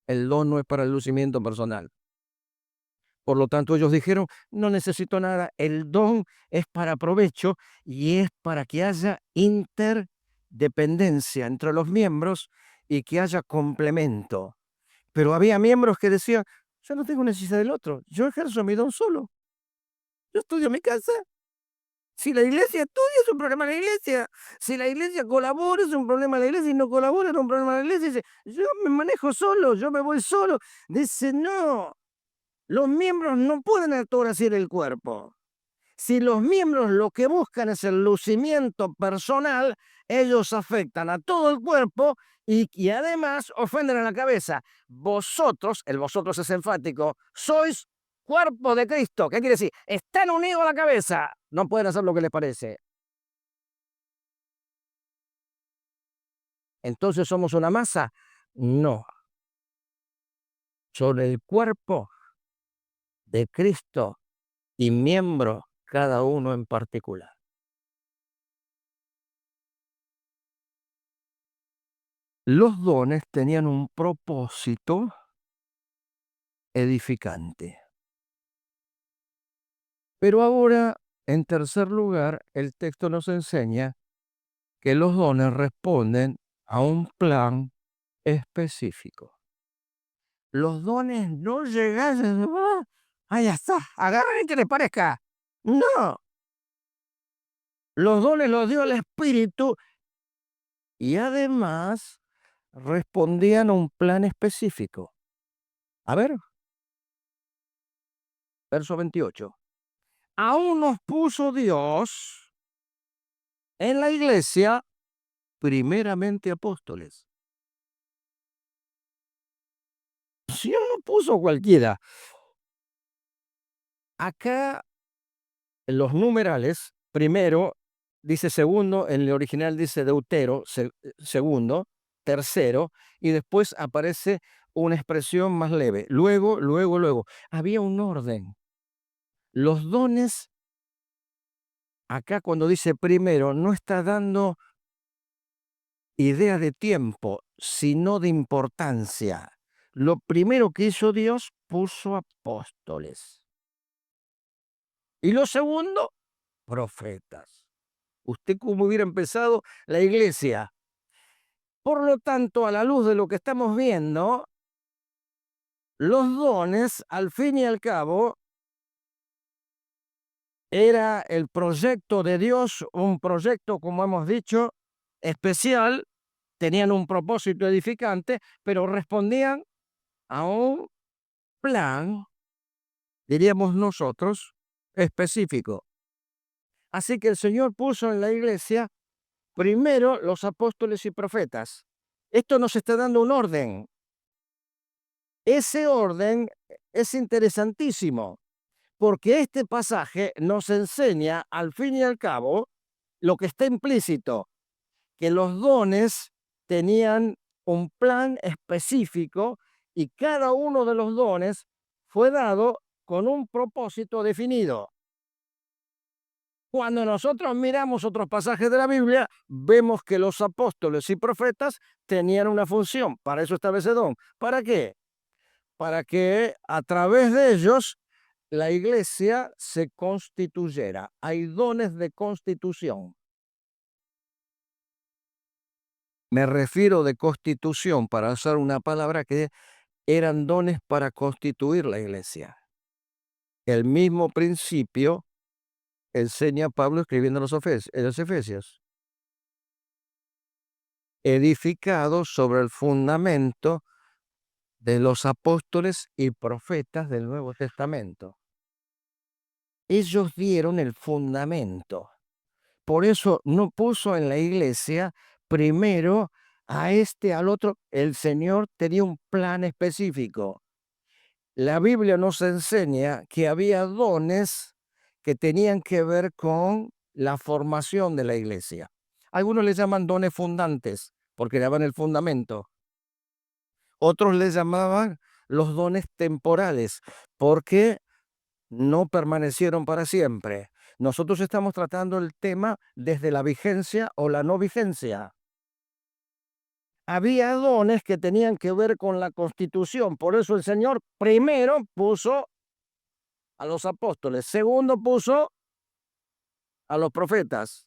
El don no es para el lucimiento personal. Por lo tanto, ellos dijeron, no necesito nada, el don es para provecho y es para que haya interdependencia entre los miembros y que haya complemento. Pero había miembros que decían, yo no tengo necesidad del otro, yo ejerzo mi don solo, yo estudio en mi casa. Si la iglesia estudia es un problema de la iglesia, si la iglesia colabora es un problema de la iglesia y no colabora es un problema de la iglesia. Dice, yo me manejo solo, yo me voy solo. Dice, no, los miembros no pueden actuar así en el cuerpo. Si los miembros lo que buscan es el lucimiento personal, ellos afectan a todo el cuerpo y además ofenden a la cabeza. Vosotros, el vosotros es enfático, sois cuerpo de Cristo. ¿Qué quiere decir? Están unidos a la cabeza. No pueden hacer lo que les parece. Entonces somos una masa. No. Son el cuerpo de Cristo y miembros cada uno en particular. Los dones tenían un propósito edificante. Pero ahora, en tercer lugar, el texto nos enseña que los dones responden a un plan específico. Los dones no llegan, ya está, agarren y que les parezca. No, los dones los dio el Espíritu y además respondían a un plan específico. A ver, verso 28. Aún nos puso Dios en la iglesia primeramente apóstoles. Si Dios no puso cualquiera. Acá en los numerales, primero dice segundo, en el original dice deutero, segundo, tercero, y después aparece una expresión más leve. Luego, luego, luego. Había un orden. Los dones, acá cuando dice primero, no está dando idea de tiempo, sino de importancia. Lo primero que hizo Dios, puso apóstoles. Y lo segundo, profetas. ¿Usted cómo hubiera empezado la iglesia? Por lo tanto, a la luz de lo que estamos viendo, los dones, al fin y al cabo, era el proyecto de Dios, un proyecto, como hemos dicho, especial, tenían un propósito edificante, pero respondían a un plan, diríamos nosotros, específico. Así que el Señor puso en la iglesia primero los apóstoles y profetas. Esto nos está dando un orden. Ese orden es interesantísimo, porque este pasaje nos enseña, al fin y al cabo, lo que está implícito, que los dones tenían un plan específico y cada uno de los dones fue dado con un propósito definido. Cuando nosotros miramos otros pasajes de la Biblia, vemos que los apóstoles y profetas tenían una función. Para eso estaba ese don. ¿Para qué? Para que a través de ellos la iglesia se constituyera. Hay dones de constitución. Me refiero de constitución para usar una palabra que eran dones para constituir la iglesia. El mismo principio enseña Pablo escribiendo en los Efesios. Edificado sobre el fundamento de los apóstoles y profetas del Nuevo Testamento. Ellos dieron el fundamento. Por eso no puso en la iglesia primero a este, al otro. El Señor tenía un plan específico. La Biblia nos enseña que había dones que tenían que ver con la formación de la iglesia. Algunos les llaman dones fundantes, porque daban el fundamento. Otros les llamaban los dones temporales, porque no permanecieron para siempre. Nosotros estamos tratando el tema desde la vigencia o la no vigencia. Había dones que tenían que ver con la constitución, por eso el Señor primero puso a los apóstoles, segundo puso a los profetas,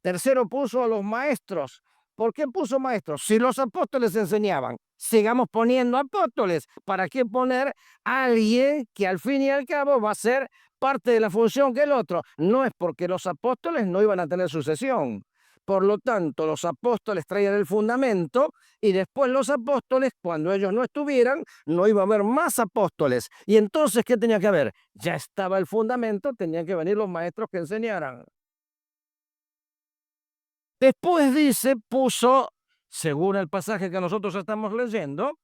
tercero puso a los maestros. ¿Por qué puso maestros? Si los apóstoles enseñaban, sigamos poniendo apóstoles. ¿Para qué poner a alguien que al fin y al cabo va a ser parte de la función que el otro? No es porque los apóstoles no iban a tener sucesión. Por lo tanto, los apóstoles traían el fundamento y después los apóstoles, cuando ellos no estuvieran, no iba a haber más apóstoles. Y entonces, ¿qué tenía que haber? Ya estaba el fundamento, tenían que venir los maestros que enseñaran. Después dice, puso, según el pasaje que nosotros estamos leyendo,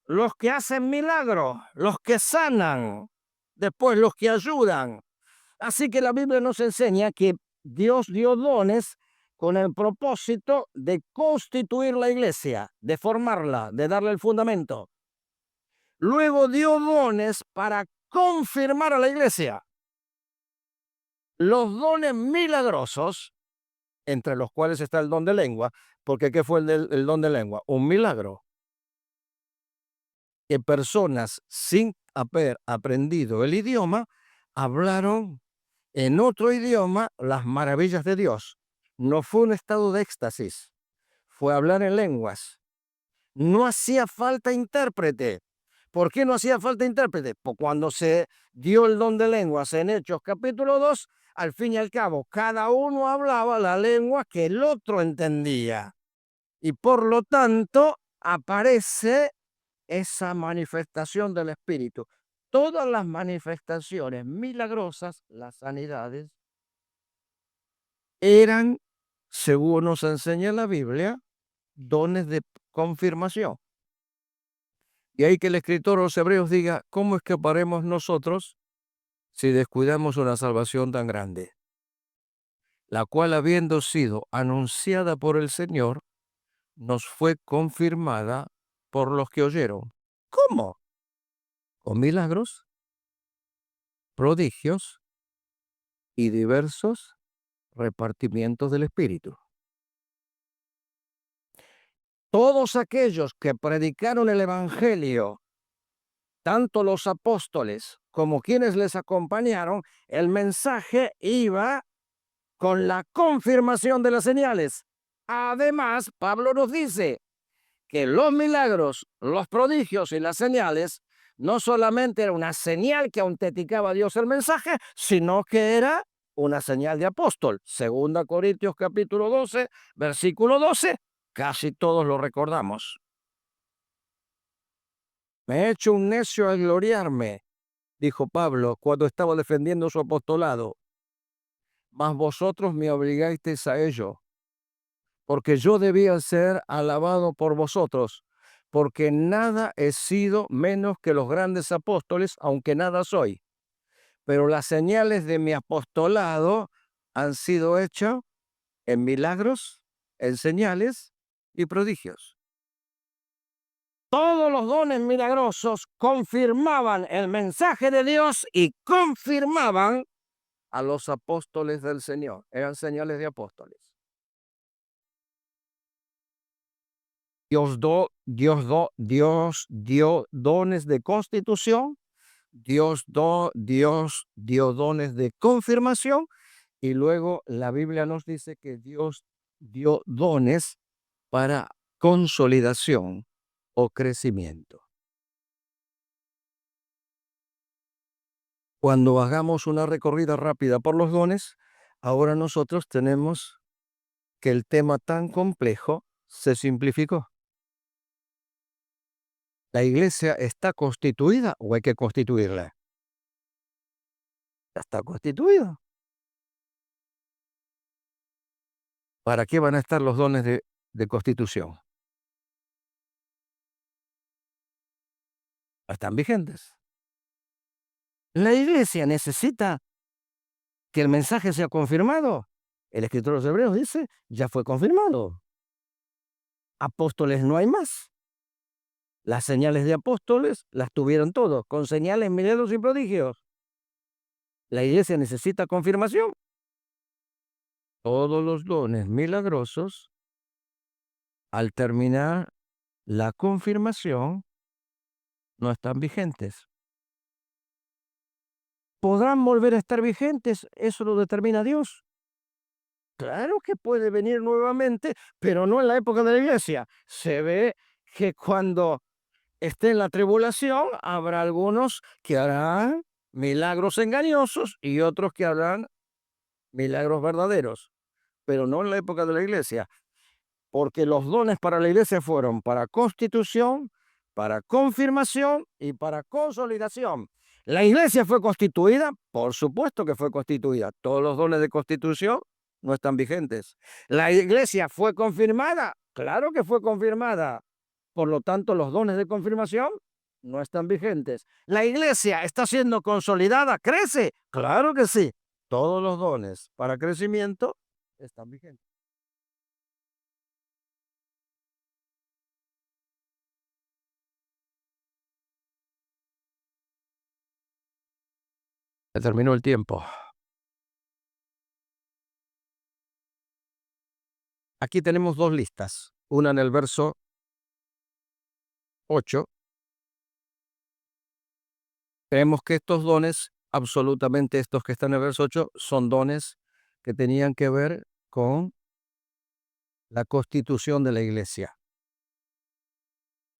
los que hacen milagros, los que sanan, después los que ayudan. Así que la Biblia nos enseña que Dios dio dones con el propósito de constituir la iglesia, de formarla, de darle el fundamento. Luego dio dones para confirmar a la iglesia. Los dones milagrosos, entre los cuales está el don de lengua, porque ¿qué fue el don de lengua? Un milagro. Que personas sin haber aprendido el idioma hablaron en otro idioma las maravillas de Dios. No fue un estado de éxtasis, fue hablar en lenguas. No hacía falta intérprete. ¿Por qué no hacía falta intérprete? Pues cuando se dio el don de lenguas en Hechos capítulo 2, al fin y al cabo, cada uno hablaba la lengua que el otro entendía. Y por lo tanto, aparece esa manifestación del Espíritu. Todas las manifestaciones milagrosas, las sanidades, eran, según nos enseña la Biblia, dones de confirmación. Y ahí que el escritor a los Hebreos diga, ¿cómo escaparemos nosotros si descuidamos una salvación tan grande? La cual, habiendo sido anunciada por el Señor, nos fue confirmada por los que oyeron. ¿Cómo? Con milagros, prodigios y diversos repartimientos del Espíritu. Todos aquellos que predicaron el Evangelio, tanto los apóstoles como quienes les acompañaron, el mensaje iba con la confirmación de las señales. Además, Pablo nos dice que los milagros, los prodigios y las señales no solamente era una señal que autenticaba a Dios el mensaje, sino que era una señal de apóstol. 2 Corintios capítulo 12, versículo 12, casi todos lo recordamos. Me he hecho un necio al gloriarme, dijo Pablo cuando estaba defendiendo su apostolado. Mas vosotros me obligasteis a ello, porque yo debía ser alabado por vosotros, porque nada he sido menos que los grandes apóstoles, aunque nada soy. Pero las señales de mi apostolado han sido hechas en milagros, en señales y prodigios. Todos los dones milagrosos confirmaban el mensaje de Dios y confirmaban a los apóstoles del Señor. Eran señales de apóstoles. Dios dio dones de constitución, Dios dio dones de confirmación, y luego la Biblia nos dice que Dios dio dones para consolidación o crecimiento. Cuando hagamos una recorrida rápida por los dones, ahora nosotros tenemos que el tema tan complejo se simplificó. ¿La iglesia está constituida o hay que constituirla? Ya está constituida. ¿Para qué van a estar los dones de constitución? Están vigentes. La iglesia necesita que el mensaje sea confirmado. El escritor de los Hebreos dice, ya fue confirmado. Apóstoles no hay más. Las señales de apóstoles las tuvieron todos, con señales, milagros y prodigios. La iglesia necesita confirmación. Todos los dones milagrosos, al terminar la confirmación, no están vigentes. ¿Podrán volver a estar vigentes? Eso lo determina Dios. Claro que puede venir nuevamente, pero no en la época de la iglesia. Se ve que cuando esté en la tribulación, habrá algunos que harán milagros engañosos y otros que harán milagros verdaderos, pero no en la época de la iglesia, porque los dones para la iglesia fueron para constitución, para confirmación y para consolidación. ¿La iglesia fue constituida? Por supuesto que fue constituida. Todos los dones de constitución no están vigentes. ¿La iglesia fue confirmada? Claro que fue confirmada. Por lo tanto, los dones de confirmación no están vigentes. ¿La iglesia está siendo consolidada? ¿Crece? Claro que sí. Todos los dones para crecimiento están vigentes. Se terminó el tiempo. Aquí tenemos dos listas. Una en el verso 8. Creemos que estos dones, absolutamente estos que están en el verso 8, son dones que tenían que ver con la constitución de la iglesia.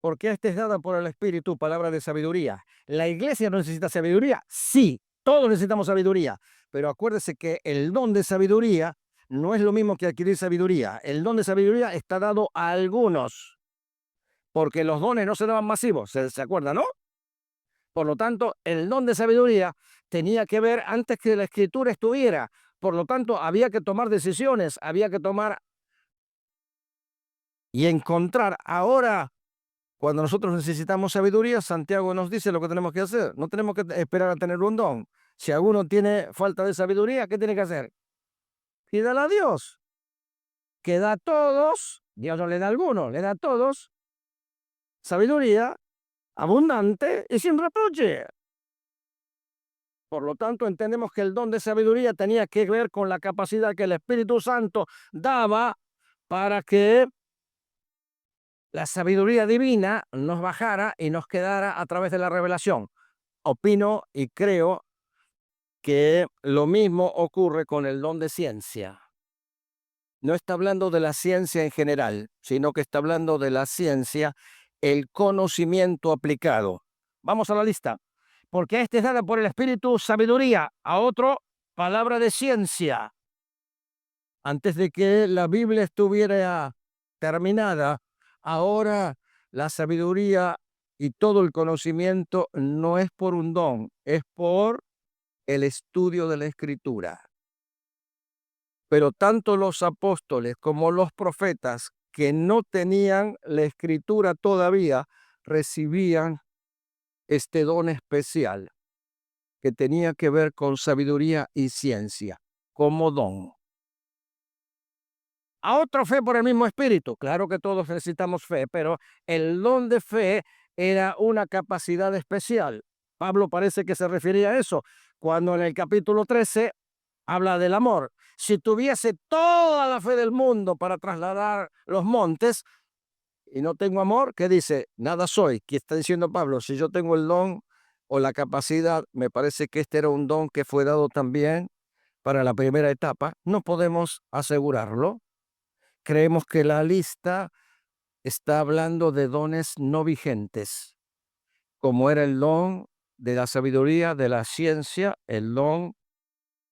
Porque esta es dada por el Espíritu, palabra de sabiduría. ¿La iglesia no necesita sabiduría? Sí, todos necesitamos sabiduría. Pero acuérdese que el don de sabiduría no es lo mismo que adquirir sabiduría. El don de sabiduría está dado a algunos, porque los dones no se daban masivos, ¿se acuerda, no? Por lo tanto, el don de sabiduría tenía que ver antes que la escritura estuviera. Por lo tanto, había que tomar decisiones, había que tomar y encontrar. Ahora, cuando nosotros necesitamos sabiduría, Santiago nos dice lo que tenemos que hacer. No tenemos que esperar a tener un don. Si alguno tiene falta de sabiduría, ¿qué tiene que hacer? Pídala a Dios, que da a todos. Dios no le da a algunos, le da a todos sabiduría abundante y sin reproche. Por lo tanto, entendemos que el don de sabiduría tenía que ver con la capacidad que el Espíritu Santo daba para que la sabiduría divina nos bajara y nos quedara a través de la revelación. Opino y creo que lo mismo ocurre con el don de ciencia. No está hablando de la ciencia en general, sino que está hablando de la ciencia, el conocimiento aplicado. Vamos a la lista. Porque a este es dada por el Espíritu sabiduría, a otro palabra de ciencia. Antes de que la Biblia estuviera terminada, ahora la sabiduría y todo el conocimiento no es por un don, es por el estudio de la Escritura. Pero tanto los apóstoles como los profetas que no tenían la escritura todavía recibían este don especial que tenía que ver con sabiduría y ciencia, como don. A otro fe por el mismo espíritu. Claro que todos necesitamos fe, pero el don de fe era una capacidad especial. Pablo parece que se refería a eso cuando en el capítulo 13 habla del amor. Si tuviese toda la fe del mundo para trasladar los montes y no tengo amor, ¿qué dice? Nada soy. ¿Qué está diciendo Pablo? Si yo tengo el don o la capacidad, me parece que este era un don que fue dado también para la primera etapa. No podemos asegurarlo. Creemos que la lista está hablando de dones no vigentes, como era el don de la sabiduría, de la ciencia, el don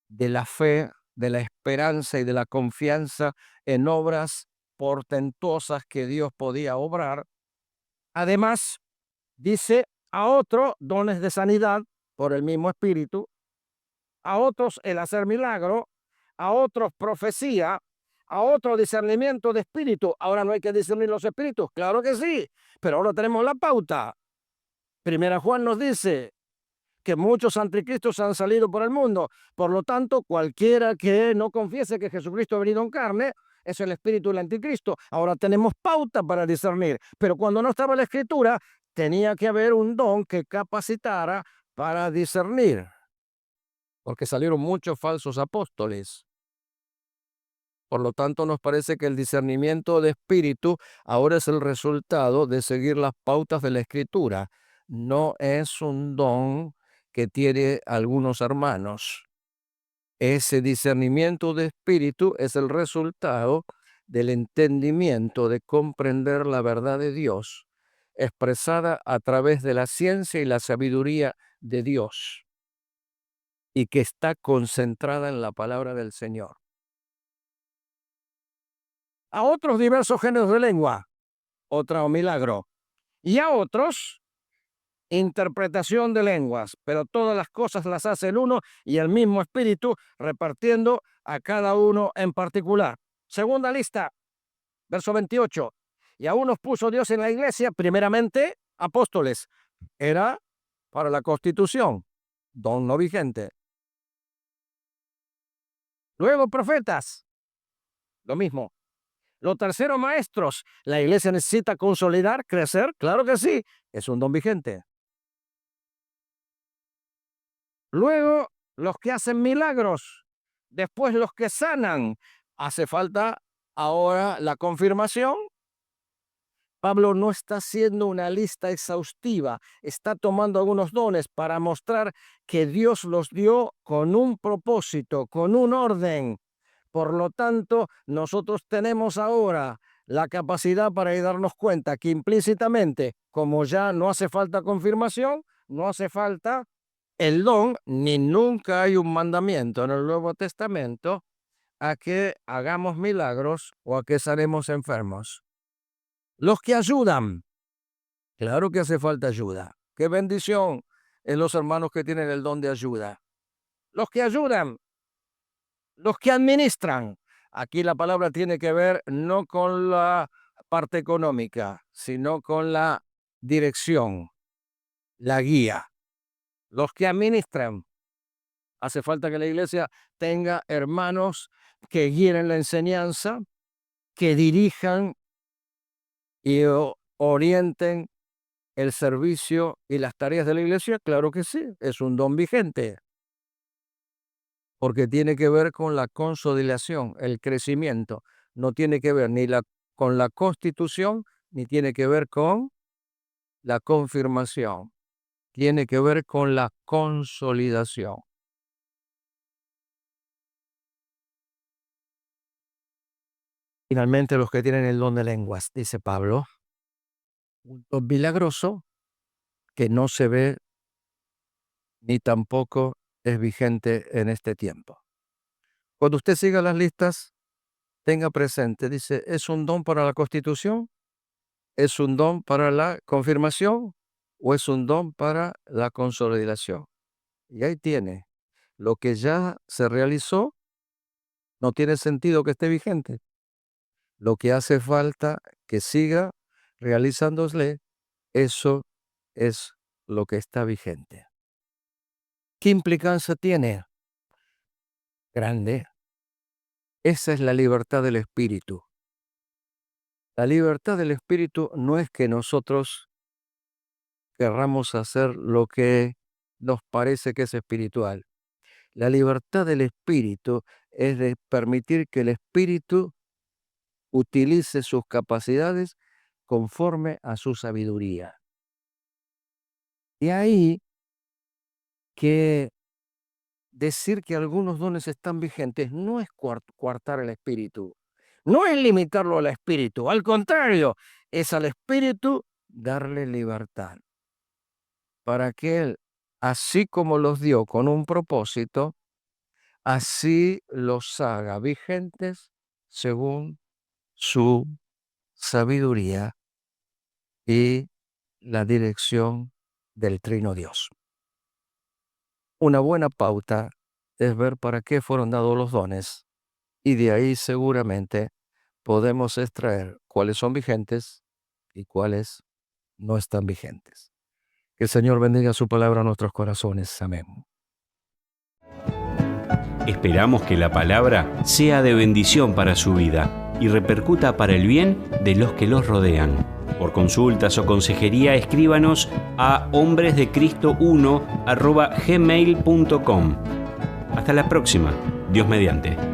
de la fe, de la esperanza y de la confianza en obras portentosas que Dios podía obrar. Además, dice a otro dones de sanidad por el mismo espíritu, a otros el hacer milagro, a otros profecía, a otro discernimiento de espíritu. Ahora no hay que discernir los espíritus, claro que sí, pero ahora tenemos la pauta. Primera Juan nos dice que muchos anticristos han salido por el mundo. Por lo tanto, cualquiera que no confiese que Jesucristo ha venido en carne es el espíritu del anticristo. Ahora tenemos pauta para discernir, pero cuando no estaba la escritura, tenía que haber un don que capacitara para discernir, porque salieron muchos falsos apóstoles. Por lo tanto, nos parece que el discernimiento de espíritu ahora es el resultado de seguir las pautas de la escritura. No es un don que tiene algunos hermanos. Ese discernimiento de espíritu es el resultado del entendimiento de comprender la verdad de Dios, expresada a través de la ciencia y la sabiduría de Dios, y que está concentrada en la palabra del Señor. A otros diversos géneros de lengua, otro milagro, y a otros interpretación de lenguas, pero todas las cosas las hace el uno y el mismo espíritu, repartiendo a cada uno en particular. Segunda lista, verso 28. Y a unos puso Dios en la iglesia, primeramente apóstoles. Era para la constitución, don no vigente. Luego profetas, lo mismo. Lo tercero, maestros. ¿La iglesia necesita consolidar, crecer? Claro que sí, es un don vigente. Luego, los que hacen milagros. Después, los que sanan. Hace falta ahora la confirmación. Pablo no está haciendo una lista exhaustiva, está tomando algunos dones para mostrar que Dios los dio con un propósito, con un orden. Por lo tanto, nosotros tenemos ahora la capacidad para darnos cuenta que implícitamente, como ya no hace falta confirmación, no hace falta el don, ni nunca hay un mandamiento en el Nuevo Testamento a que hagamos milagros o a que sanemos enfermos. Los que ayudan, claro que hace falta ayuda. Qué bendición en los hermanos que tienen el don de ayuda. Los que ayudan, los que administran. Aquí la palabra tiene que ver no con la parte económica, sino con la dirección, la guía. Los que administran. Hace falta que la iglesia tenga hermanos que guíen la enseñanza, que dirijan y orienten el servicio y las tareas de la iglesia. Claro que sí, es un don vigente, porque tiene que ver con la consolidación, el crecimiento. No tiene que ver ni con la constitución, ni tiene que ver con la confirmación. Tiene que ver con la consolidación. Finalmente, los que tienen el don de lenguas, dice Pablo, un don milagroso que no se ve ni tampoco es vigente en este tiempo. Cuando usted siga las listas, tenga presente, dice, ¿es un don para la constitución? ¿Es un don para la confirmación? ¿O es un don para la consolidación? Y ahí tiene lo que ya se realizó no tiene sentido que esté vigente. Lo que hace falta que siga realizándose, eso es lo que está vigente. ¿Qué implicancia tiene? Grande. Esa es la libertad del espíritu. La libertad del espíritu no es que nosotros querramos hacer lo que nos parece que es espiritual. La libertad del espíritu es de permitir que el espíritu utilice sus capacidades conforme a su sabiduría. Y ahí que decir que algunos dones están vigentes no es coartar el espíritu, no es limitarlo al espíritu, al contrario, es al espíritu darle libertad para que él, así como los dio con un propósito, así los haga vigentes según su sabiduría y la dirección del Trino Dios. Una buena pauta es ver para qué fueron dados los dones y de ahí seguramente podemos extraer cuáles son vigentes y cuáles no están vigentes. Que el Señor bendiga su palabra a nuestros corazones. Amén. Esperamos que la palabra sea de bendición para su vida y repercuta para el bien de los que los rodean. Por consultas o consejería, escríbanos a hombresdecristo1@gmail.com. Hasta la próxima, Dios mediante.